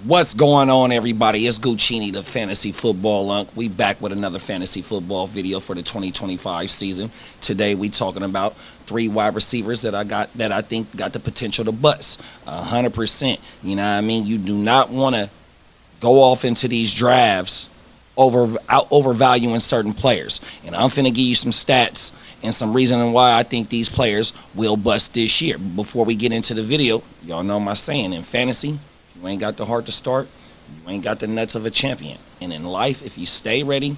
What's going on, everybody? It's Guccini, the Fantasy Football Unk. We back with another fantasy football video for the 2025 season. Today we talking about 3 wide receivers that I think got the potential to bust 100%. You know what I mean? You do not want to go off into these drafts overvaluing certain players. And I'm finna give you some stats and some reasoning why I think these players will bust this year. Before we get into the video, y'all know my saying in fantasy. You ain't got the heart to start, you ain't got the nuts of a champion. And in life, if you stay ready,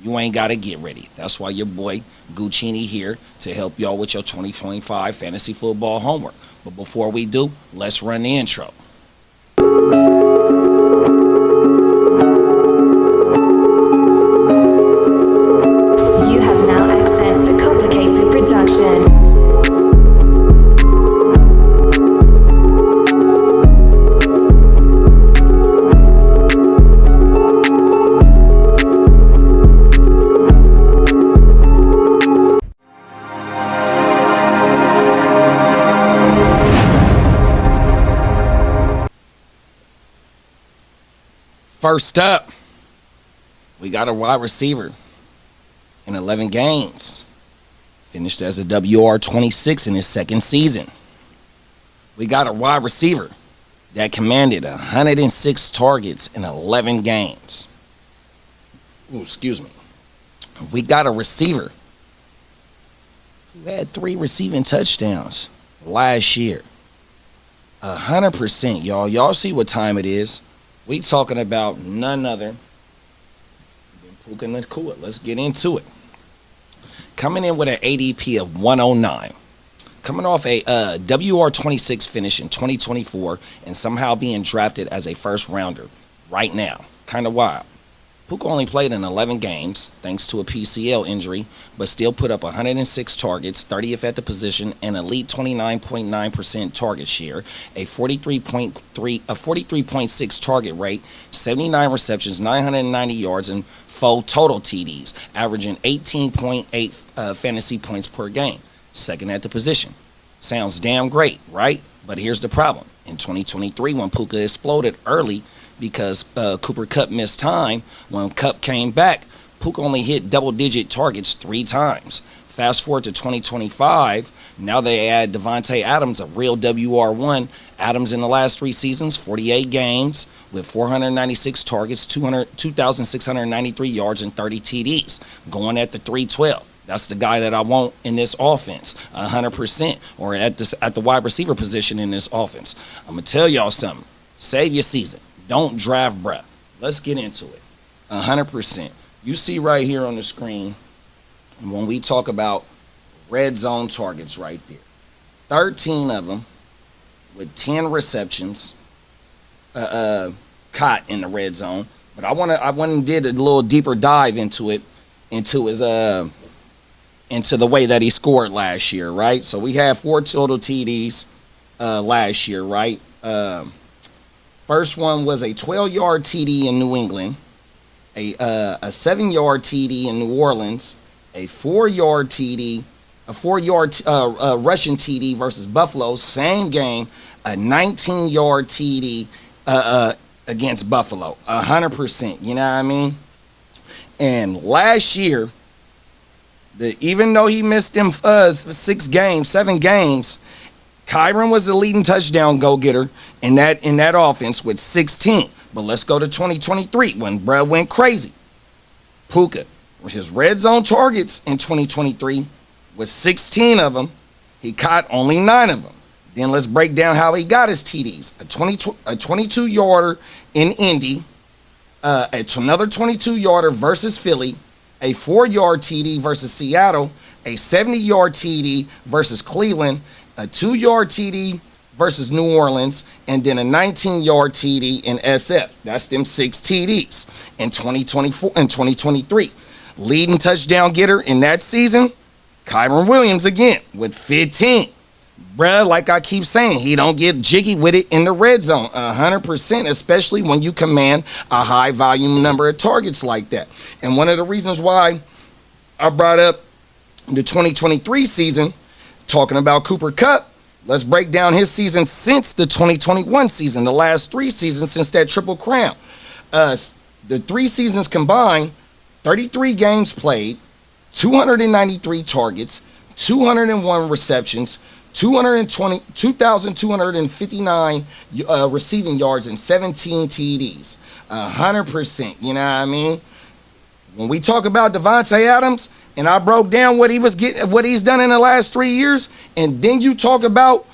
you ain't got to get ready. That's why your boy Guccini here to help y'all with your 2025 fantasy football homework. But before we do, let's run the intro. You have now access to complicated production. First up, we got a wide receiver in 11 games. Finished as a WR26 in his second season. We got a wide receiver that commanded 106 targets in 11 games. Ooh, excuse me. We got a receiver who had 3 receiving touchdowns last year. 100%, y'all. Y'all see what time it is. We talking about none other than Puka Nacua. Let's get into it. Coming in with an ADP of 109. Coming off a WR26 finish in 2024 and somehow being drafted as a first rounder right now. Kind of wild. Puka only played in 11 games thanks to a PCL injury, but still put up 106 targets, 30th at the position, an elite 29.9% target share, a 43.6 target rate, 79 receptions, 990 yards, and 4 total TDs, averaging 18.8 fantasy points per game. Second at the position. Sounds damn great, right? But here's the problem. In 2023, when Puka exploded early, because Cooper Kupp missed time, when Kupp came back, Puka only hit double-digit targets 3 times. Fast forward to 2025, now they add Devontae Adams, a real WR1. Adams in the last 3 seasons, 48 games with 496 targets, 2,693 yards, and 30 TDs, going at the 312. That's the guy that I want in this offense, 100%, or at the wide receiver position in this offense. I'm going to tell y'all something. Save your season. Don't draft bruh. Let's get into it. 100%. You see right here on the screen when we talk about red zone targets right there. 13 of them with 10 receptions caught in the red zone. But I went and did a little deeper dive into the way that he scored last year, right? So we had 4 total TDs last year, right? First one was a 12-yard TD in New England, a 7-yard TD in New Orleans, a 4-yard TD, a 4-yard Russian TD versus Buffalo, same game, a 19-yard TD against Buffalo, 100%. You know what I mean? And last year, even though he missed them 7 games. Kyron was the leading touchdown go-getter in that offense with 16. But let's go to 2023 when bruh went crazy. Puka, his red zone targets in 2023 was 16 of them. He caught only 9 of them. Then let's break down how he got his TDs. A 22-yarder in Indy, another 22-yarder versus Philly, a 4-yard TD versus Seattle, a 70-yard TD versus Cleveland, a 2-yard TD versus New Orleans, and then a 19-yard TD in SF. That's them 6 TDs in 2024 and 2023. Leading touchdown getter in that season, Kyron Williams again with 15. Bruh, like I keep saying, he don't get jiggy with it in the red zone, 100%, especially when you command a high volume number of targets like that. And one of the reasons why I brought up the 2023 season, talking about Cooper Kupp, Let's break down his season since the 2021 season, the last 3 seasons since that Triple Crown. The 3 seasons combined, 33 games played, 293 targets, 201 receptions, 2,259 receiving yards, and 17 TDs. 100%. You know what I mean? When we talk about Davante Adams, and I broke down what he's done in the last 3 years, and then you talk about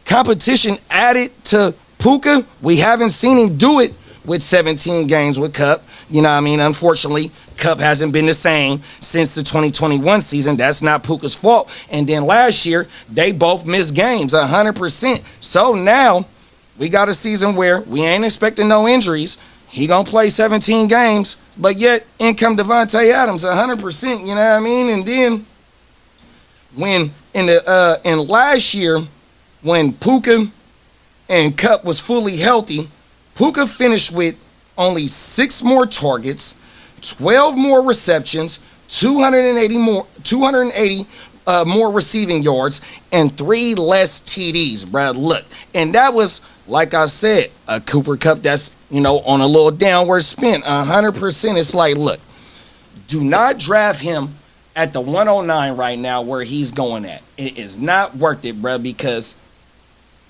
competition added to Puka, we haven't seen him do it with 17 games with Kupp. You know what I mean? Unfortunately, Kupp hasn't been the same since the 2021 season. That's not Puka's fault. And then last year, they both missed games 100%. So now we got a season where we ain't expecting no injuries. He gonna play 17 games, but yet in come Davante Adams 100%. You know what I mean? And then when in last year, when Puka and Kupp was fully healthy, Puka finished with only 6 more targets, 12 more receptions, 280 more receiving yards, and 3 less TDs, bruh. Look, and that was, like I said, a Cooper Kupp that's, on a little downward spin. 100%. It's like, look, do not draft him at the 109 right now where he's going at. It is not worth it, bruh, because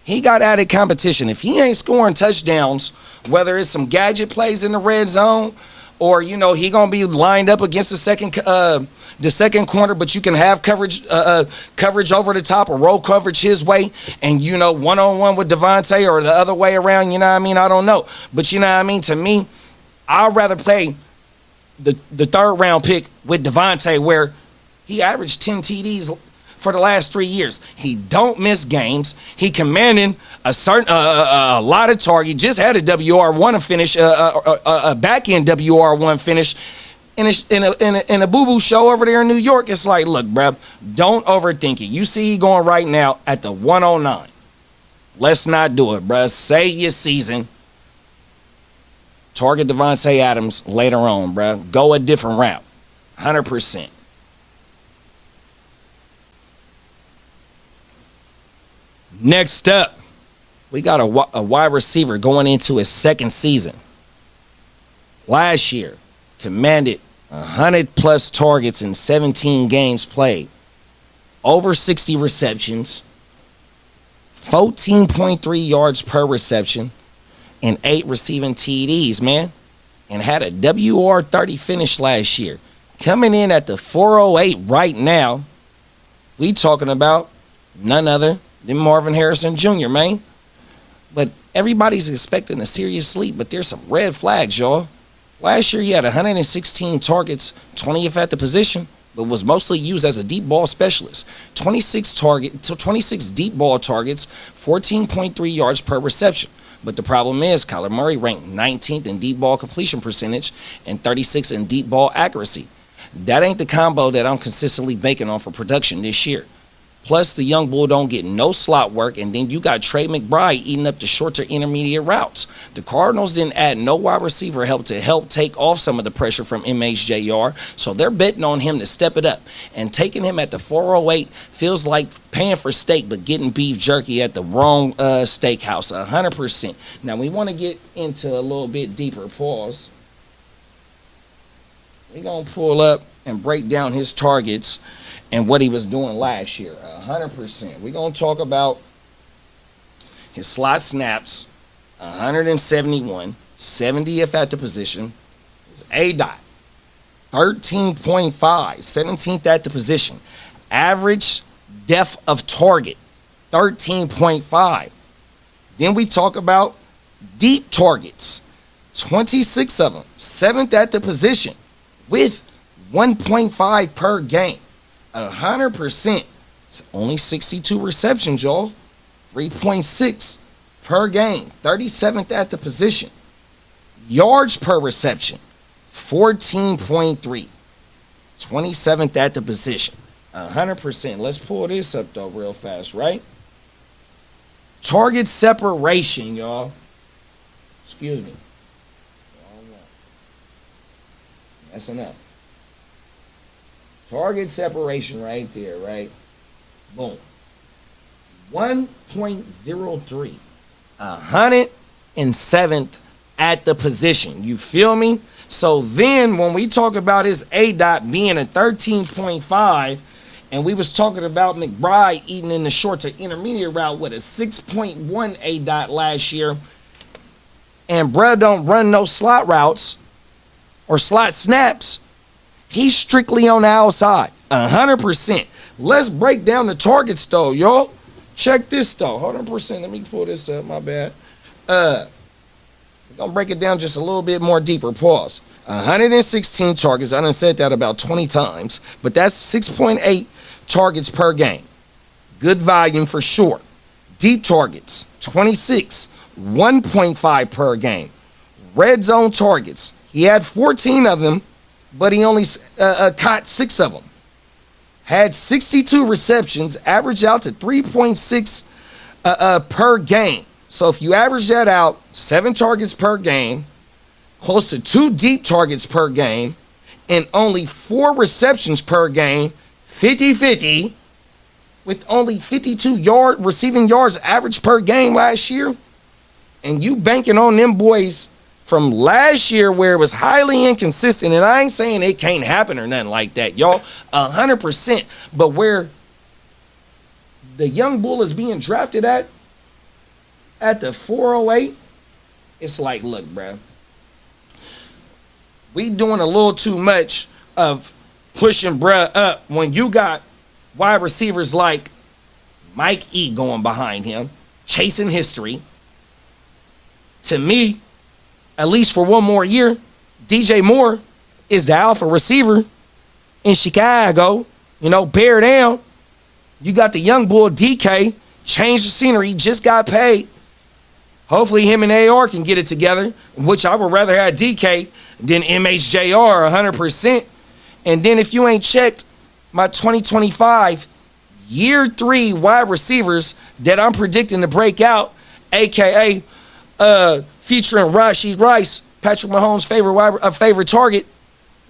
he got added competition. If he ain't scoring touchdowns, whether it's some gadget plays in the red zone, or he gonna be lined up against the second corner, but you can have coverage over the top or roll coverage his way, and one-on-one with Davante or the other way around. You know what I mean? I don't know, but you know what I mean. To me, I'd rather play the 3rd round pick with Davante, where he averaged 10 TDs for the last 3 years. He don't miss games. He commanding a lot of target. Just had a WR1 finish, a back end WR1 finish in a boo-boo show over there in New York. It's like, look, bruh, don't overthink it. You see he going right now at the 109. Let's not do it, bruh. Save your season. Target Davante Adams later on, bruh. Go a different route. 100%. Next up, we got a wide receiver going into his 2nd season. Last year, commanded 100-plus targets in 17 games played, over 60 receptions, 14.3 yards per reception, and 8 receiving TDs, man, and had a WR30 finish last year. Coming in at the 408 right now, we talking about none other than Marvin Harrison Jr., man. But everybody's expecting a serious sleep, but there's some red flags, y'all. Last year, he had 116 targets, 20th at the position, but was mostly used as a deep ball specialist. 26 deep ball targets, 14.3 yards per reception. But the problem is, Kyler Murray ranked 19th in deep ball completion percentage and 36th in deep ball accuracy. That ain't the combo that I'm consistently banking on for production this year. Plus, the young bull don't get no slot work, and then you got Trey McBride eating up the short to intermediate routes. The Cardinals didn't add no wide receiver help to help take off some of the pressure from MHJR, so they're betting on him to step it up. And taking him at the 408 feels like paying for steak but getting beef jerky at the wrong steakhouse, 100%. Now, we want to get into a little bit deeper. Pause. We're going to pull up and break down his targets and what he was doing last year, 100%. We're going to talk about his slot snaps, 171, 70th at the position. His ADOT, 13.5, 17th at the position. Average depth of target, 13.5. Then we talk about deep targets, 26 of them, 7th at the position, with 1.5 per game. 100%. It's only 62 receptions, y'all. 3.6 per game. 37th at the position. Yards per reception, 14.3. 27th at the position. 100%. Let's pull this up, though, real fast, right? Target separation, y'all. Excuse me. That's enough. Target separation right there, right? Boom. 1.03. 107th at the position. You feel me? So then when we talk about his A dot being a 13.5, and we was talking about McBride eating in the short to intermediate route with a 6.1 A dot last year, and bruh don't run no slot routes or slot snaps, he's strictly on the outside, 100%. Let's break down the targets though, y'all. Check this though. Hold on a percent. Let me pull this up. My bad. We're gonna break it down just a little bit more deeper. Pause. 116 targets. I done said that about 20 times, but that's 6.8 targets per game. Good volume for sure. Deep targets, 26, 1.5 per game. Red zone targets, he had 14 of them, but he only caught 6 of them. Had 62 receptions, averaged out to 3.6 per game. So if you average that out, 7 targets per game, close to 2 deep targets per game, and only 4 receptions per game, 50-50, with only 52 receiving yards average per game last year, and you banking on them boys from last year where it was highly inconsistent, and I ain't saying it can't happen or nothing like that, y'all, 100%, but where the young bull is being drafted at the 408, it's like, look, bruh, we doing a little too much of pushing bruh up when you got wide receivers like Mike E going behind him, chasing history. To me, at least for one more year, DJ Moore is the alpha receiver in Chicago. You know, bear down. You got the young bull DK, change the scenery, just got paid. Hopefully him and AR can get it together, which I would rather have DK than MHJR 100%. And then if you ain't checked my 2025 year 3 wide receivers that I'm predicting to break out, a.k.a. Featuring Rashid Rice, Patrick Mahomes' favorite target.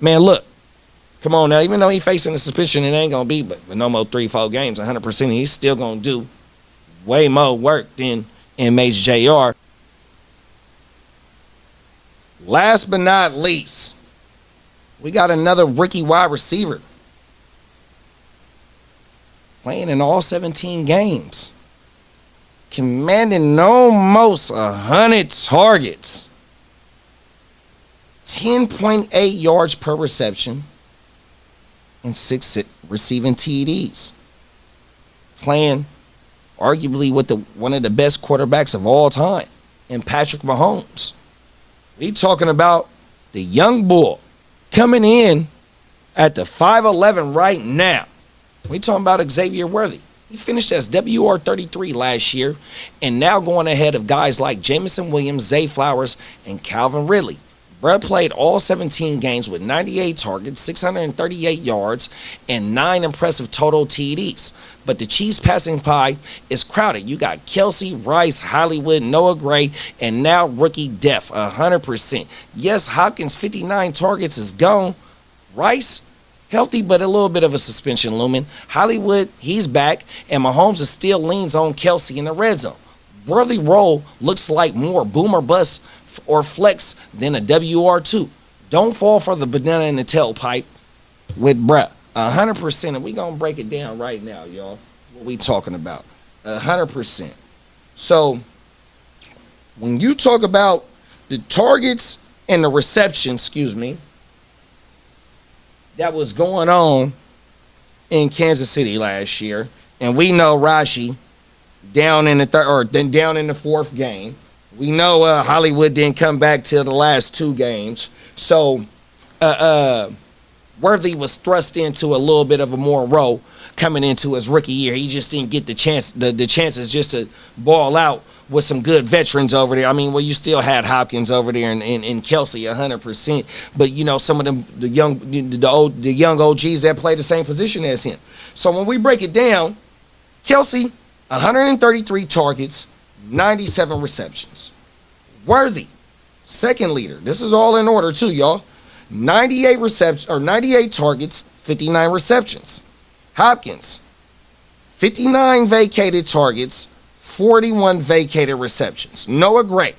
Man, look, come on now. Even though he's facing a suspicion, it ain't gonna be but no more 3-4 games, 100%. He's still gonna do way more work than MHJR. Last but not least, we got another rookie wide receiver playing in all 17 games, commanding almost 100 targets, 10.8 yards per reception, and 6 receiving TDs. Playing arguably with one of the best quarterbacks of all time in Patrick Mahomes. We talking about the young bull coming in at the 5'11" right now. We talking about Xavier Worthy. He finished as WR33 last year and now going ahead of guys like Jamison Williams, Zay Flowers, and Calvin Ridley. Bruh played all 17 games with 98 targets, 638 yards, and 9 impressive total TDs. But the Chiefs passing pie is crowded. You got Kelsey, Rice, Hollywood, Noah Gray, and now rookie Def, 100%. Yes, Hopkins' 59 targets is gone. Rice, healthy, but a little bit of a suspension looming. Hollywood, he's back, and Mahomes is still leans on Kelsey in the red zone. Worthy role looks like more boom or bust or flex than a WR2. Don't fall for the banana in the tailpipe with bruh. 100%, and we gonna break it down right now, y'all. What we talking about? 100%. So when you talk about the targets and the reception, that was going on in Kansas City last year, and we know Rashi down in the third or then down in the 4th game. We know Hollywood didn't come back till the last 2 games. So Worthy was thrust into a little bit of a more role coming into his rookie year. He just didn't get the chances just to ball out with some good veterans over there. I mean, well, you still had Hopkins over there and Kelsey 100%, but you know some of them the young OGs that play the same position as him. So when we break it down, Kelsey 133 targets, 97 receptions. Worthy, second leader. This is all in order too, y'all. 98 targets, 59 receptions. Hopkins, 59 vacated targets, 41 vacated receptions. Noah Gray,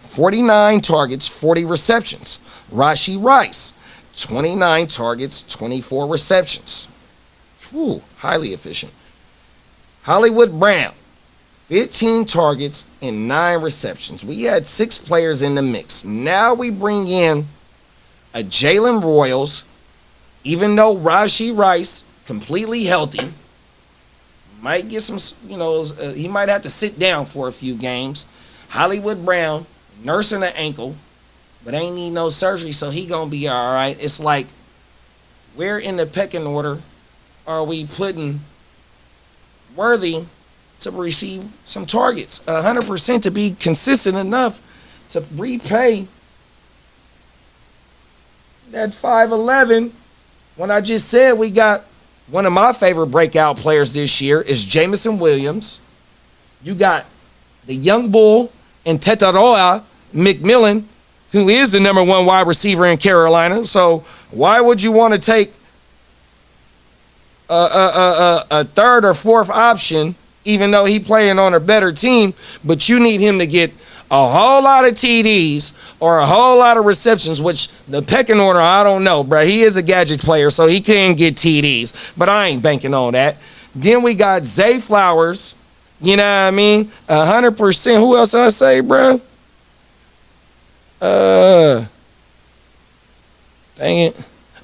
49 targets, 40 receptions. Rashee Rice, 29 targets, 24 receptions. Whew, highly efficient. Hollywood Brown, 15 targets and 9 receptions. We had 6 players in the mix. Now we bring in a Jalen Royals, even though Rashee Rice, completely healthy, might get some, he might have to sit down for a few games. Hollywood Brown, nursing an ankle, but ain't need no surgery, so he gonna be all right. It's like, where in the pecking order are we putting Worthy to receive some targets? 100% to be consistent enough to repay that 5'11". When I just said we got one of my favorite breakout players this year is Jameson Williams. You got the young bull and Tetaroa McMillan, who is the number 1 wide receiver in Carolina. So why would you want to take a third or fourth option, even though he playing on a better team, but you need him to get a whole lot of TDs or a whole lot of receptions, which the pecking order, I don't know, bro. He is a gadget player, so he can get TDs, but I ain't banking on that. Then we got Zay Flowers, you know what I mean? 100%. Who else I say, bro? Dang it.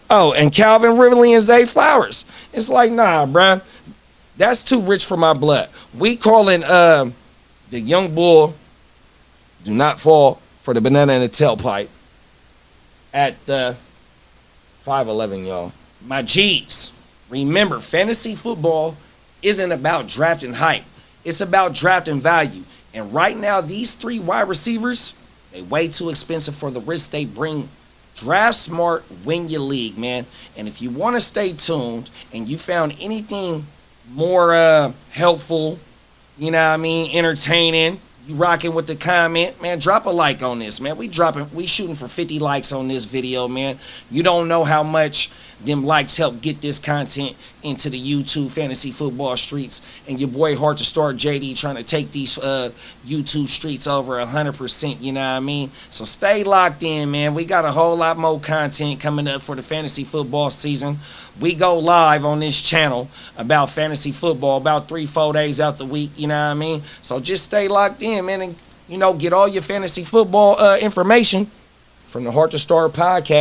Oh, and Calvin Ridley and Zay Flowers. It's like, nah, bruh. That's too rich for my blood. We calling the young bull, do not fall for the banana in the tailpipe at the 5'11", y'all. My G's. Remember, fantasy football isn't about drafting hype. It's about drafting value. And right now, these 3 wide receivers, they way too expensive for the risk they bring. Draft smart, win your league, man. And if you want to stay tuned and you found anything more helpful, you know what I mean, entertaining, you rocking with the comment, man, drop a like on this, man. We shooting for 50 likes on this video, man. You don't know how much them likes help get this content into the YouTube fantasy football streets. And your boy Hard to Start JD trying to take these YouTube streets over 100%, you know what I mean? So stay locked in, man. We got a whole lot more content coming up for the fantasy football season. We go live on this channel about fantasy football about 3-4 days out the week, you know what I mean? So just stay locked in, man, and, get all your fantasy football information from the Hard to Start podcast.